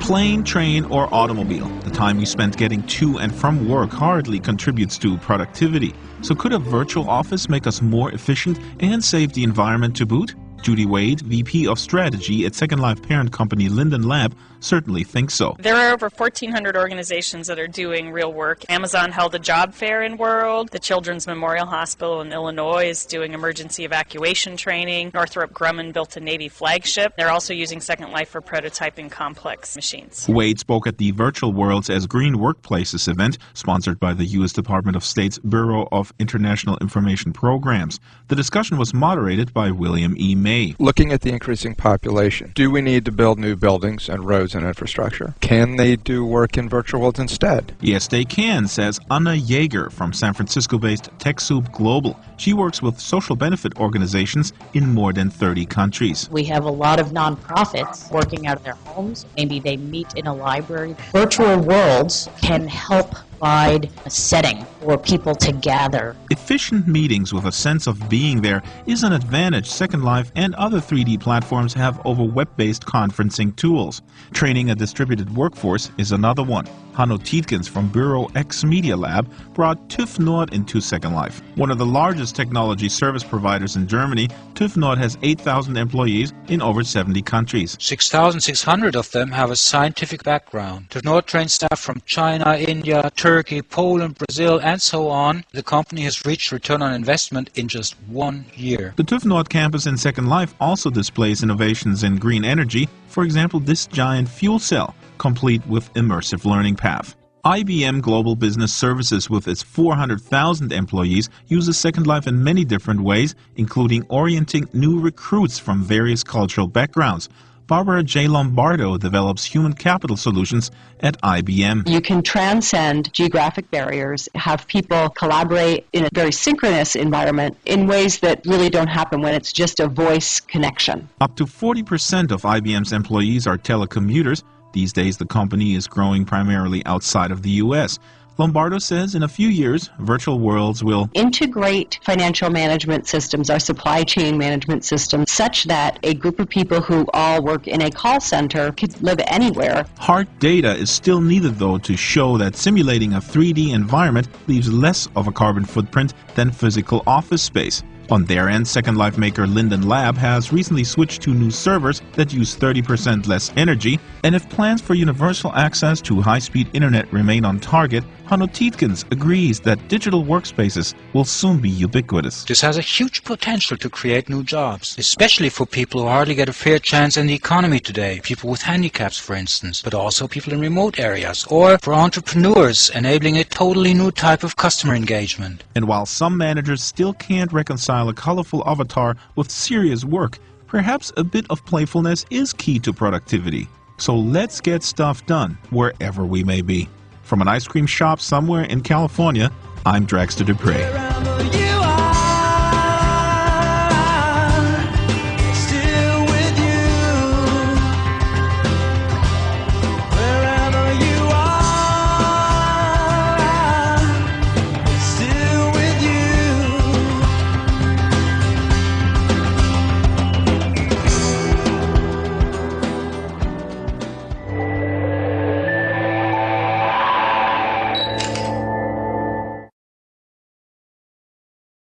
Plane, train, or automobile. The time you spend getting to and from work hardly contributes to productivity. So could a virtual office make us more efficient and save the environment to boot? Judy Wade, VP of Strategy at Second Life parent company Linden Lab, certainly thinks so. There are over 1,400 organizations that are doing real work. Amazon held a job fair in World. The Children's Memorial Hospital in Illinois is doing emergency evacuation training. Northrop Grumman built a Navy flagship. They're also using Second Life for prototyping complex machines. Wade spoke at the Virtual Worlds as Green Workplaces event, sponsored by the U.S. Department of State's Bureau of International Information Programs. The discussion was moderated by William E. May. Looking at the increasing population, do we need to build new buildings and roads and infrastructure? Can they do work in virtual worlds instead? Yes, they can, says Anna Yeager from San Francisco-based TechSoup Global. She works with social benefit organizations in more than 30 countries. We have a lot of nonprofits working out of their homes. Maybe they meet in a library. Virtual worlds can help provide a setting for people to gather. Efficient meetings with a sense of being there is an advantage Second Life and other 3D platforms have over web-based conferencing tools. Training a distributed workforce is another one. Hanno Tietgens from Bureau X Media Lab brought TÜV Nord into Second Life. One of the largest technology service providers in Germany, TÜV Nord has 8,000 employees in over 70 countries. 6,600 of them have a scientific background. TÜV Nord trains staff from China, India, Turkey, Poland, Brazil, and so on. The company has reached return on investment in just 1 year. The TÜV Nord campus in Second Life also displays innovations in green energy. For example, this giant fuel cell, complete with immersive learning path. IBM Global Business Services, with its 400,000 employees, uses Second Life in many different ways, including orienting new recruits from various cultural backgrounds. Barbara J. Lombardo develops human capital solutions at IBM. You can transcend geographic barriers, have people collaborate in a very synchronous environment in ways that really don't happen when it's just a voice connection. Up to 40% of IBM's employees are telecommuters. These days, the company is growing primarily outside of the U.S. Lombardo says in a few years, virtual worlds will integrate financial management systems, our supply chain management systems, such that a group of people who all work in a call center could live anywhere. Hard data is still needed, though, to show that simulating a 3D environment leaves less of a carbon footprint than physical office space. On their end, Second Life maker Linden Lab has recently switched to new servers that use 30% less energy, and if plans for universal access to high-speed internet remain on target, Hanno Tietgens agrees that digital workspaces will soon be ubiquitous. This has a huge potential to create new jobs, especially for people who hardly get a fair chance in the economy today, people with handicaps, for instance, but also people in remote areas, or for entrepreneurs, enabling a totally new type of customer engagement. And while some managers still can't reconcile a colorful avatar with serious work, perhaps a bit of playfulness is key to productivity. So let's get stuff done, wherever we may be. From an ice cream shop somewhere in California, I'm Dragster Dupre.